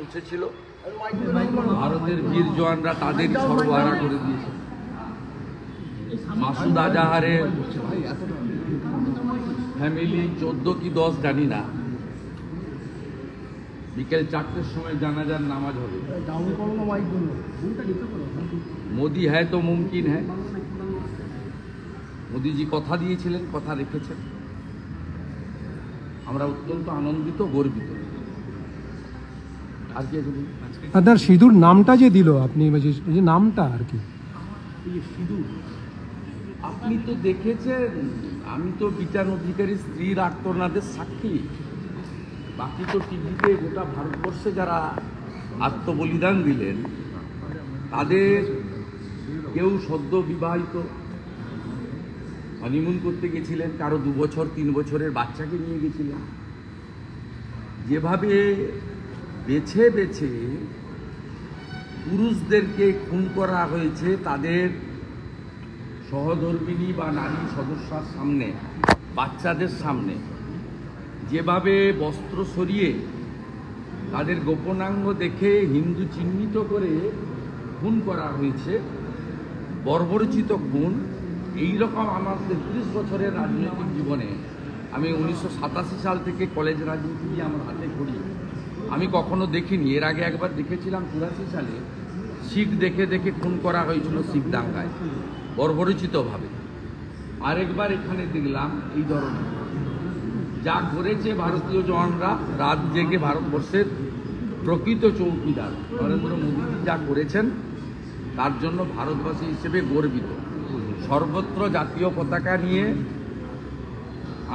পৌঁছেছিল, ভারতের বীর জওয়ানরা তাদের সর্বহারা করে দিয়েছে। মাসুদ আজাহারের ফ্যামিলি 14 কি 10 জানি না, বিকেল 4টের সময় জানাজার নামাজ হবে। মোদি হ্যায় তো মুমকিন হ্যায়। মোদিজি কথা দিয়েছিলেন, কথা রেখেছেন। আমরা অত্যন্ত আনন্দিত, গর্বিত। আর কি আপনার সিঁদুর নামটা যে দিল আপনি, যে নামটা আর কি সিঁদুর আপনি তো দেখেছেন, আমি তো বিচার অধিকারী স্ত্রীর আর্তনাদের সাক্ষী। বাকি তো টিভিতে গোটা ভারতবর্ষে যারা আত্মবলিদান দিলেন তাদের কেউ সদ্য বিবাহিত, হানিমুন করতে গেছিলেন, কারো 2 বছর 3 বছরের বাচ্চাকে নিয়ে গেছিলেন। যেভাবে বেছে বেছে পুরুষদেরকে খুন করা হয়েছে তাদের সহধর্মিণী বা নারী সদস্যার সামনে, বাচ্চাদের সামনে, যেভাবে বস্ত্র সরিয়ে তাদের গোপনাঙ্গ দেখে হিন্দু চিহ্নিত করে খুন করা হয়েছে, বর্বরচিত খুন। এইরকম আমার 33 বছরের রাজনৈতিক জীবনে, আমি 1987 সাল থেকে কলেজ রাজনীতি দিয়ে আমার হাতে ঘড়ি, আমি কখনো দেখিনি। এর আগে একবার দেখেছিলাম 84 সালে, শিখ দেখে দেখে খুন করা হয়েছিল শিখ দাঙ্গায় বর্বরচিতভাবে। আরেকবার এখানে দেখলাম এই ধরনের যা করেছে ভারতীয় জওয়ানরা, রাত জেগে ভারতবর্ষের প্রকৃত চৌকিদার নরেন্দ্র মোদীজি যা করেছেন তার জন্য ভারতবাসী হিসেবে গর্বিত। সর্বত্র জাতীয় পতাকা নিয়ে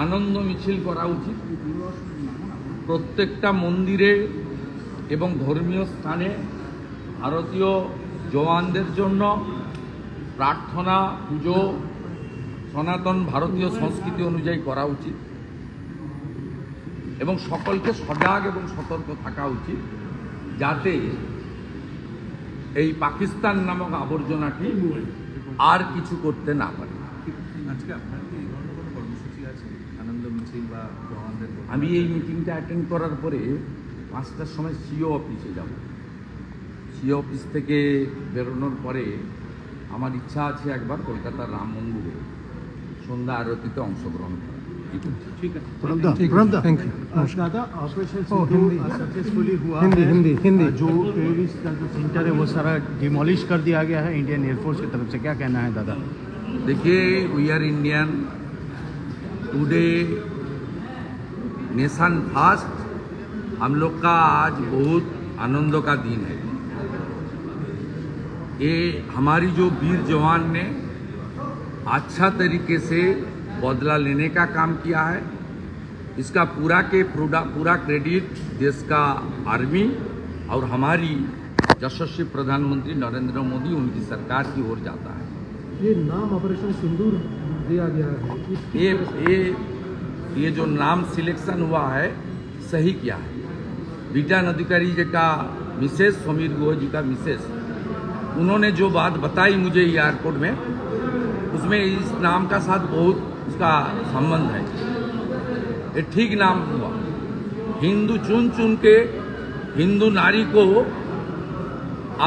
আনন্দ মিছিল করা উচিত। প্রত্যেকটা মন্দিরে এবং ধর্মীয় স্থানে ভারতীয় জওয়ানদের জন্য প্রার্থনা, পুজো সনাতন ভারতীয় সংস্কৃতি অনুযায়ী করা উচিত এবং সকলকে সজাগ এবং সতর্ক থাকা উচিত যাতে এই পাকিস্তান নামক আবর্জনাটি আর কিছু করতে না পারে। আমি এই মিটিংটা অ্যাটেন্ড করার পরে 5টার সময় সিও অফিসে যাব। সিও অফিস থেকে বেরোনোর পরে আমার ইচ্ছা আছে একবার কলকাতার রাম মন্দিরে সন্ধ্যা আরতিতে অংশগ্রহণ করা। ठीक है, थैंक यू। दादा ऑपरेशन सक्सेसफुली हुआ हिंदी जो टेररिस्ट का जो सेंटर है वो सारा डिमोलिश कर दिया गया है इंडियन एयरफोर्स की तरफ से, क्या कहना है दादा? देखिए, we are Indian, today nation first. हम लोग का आज बहुत आनंद का दिन है। ये हमारी जो वीर जवान ने अच्छा तरीके से बदला लेने का काम किया है, इसका पूरा क्रेडिट देश का आर्मी और हमारी यशस्वी प्रधानमंत्री नरेंद्र मोदी, उनकी सरकार की ओर जाता है। ये नाम ऑपरेशन सिंदूर दिया गया है, ये जो नाम सिलेक्शन हुआ है सही किया है। बीटा अधिकारी जी का मिसेस, समीर गुह जी का मिसेस, उन्होंने जो बात बताई मुझे एयरपोर्ट में, उसमें इस नाम का साथ बहुत उसका संबंध है। ये ठीक नाम हुआ। हिंदू चुन चुन के हिंदू नारी को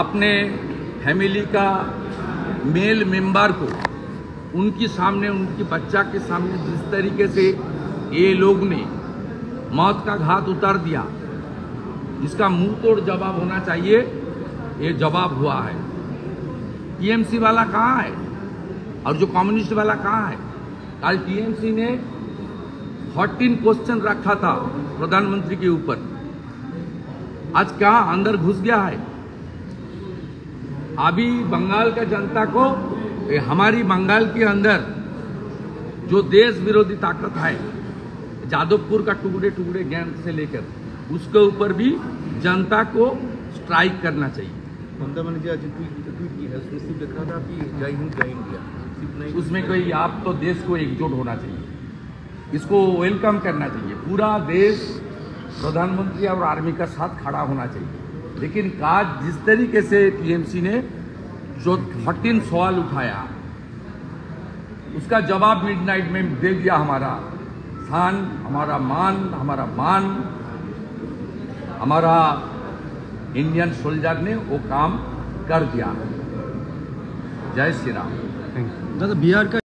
अपने फैमिली का मेल मेंबर को उनके सामने, उनकी बच्चा के सामने जिस तरीके से ये लोग ने मौत का घात उतार दिया, इसका मुंह तोड़ जवाब होना चाहिए। ये जवाब हुआ है। टीएमसी वाला कहाँ है और जो कम्युनिस्ट वाला कहाँ है? कल टीएमसी ने 14 क्वेश्चन रखा था प्रधानमंत्री के ऊपर, आज कहाँ अंदर घुस गया है। अभी बंगाल का जनता को, हमारी बंगाल के अंदर जो देश विरोधी ताकत है, जादवपुर का टुकड़े टुकड़े गैंग से लेकर उसके ऊपर भी जनता को स्ट्राइक करना चाहिए। उसमें कोई, आप तो देश को एकजुट होना चाहिए, इसको वेलकम करना चाहिए। पूरा देश प्रधानमंत्री और आर्मी का साथ खड़ा होना चाहिए। लेकिन आज जिस तरीके से टीएमसी ने जो 14 सवाल उठाया, उसका जवाब मिडनाइट में दे दिया। हमारा स्थान, हमारा मान, हमारा इंडियन सोल्जर ने वो काम कर दिया। जय श्री राम। Thank you. दादा बिहार का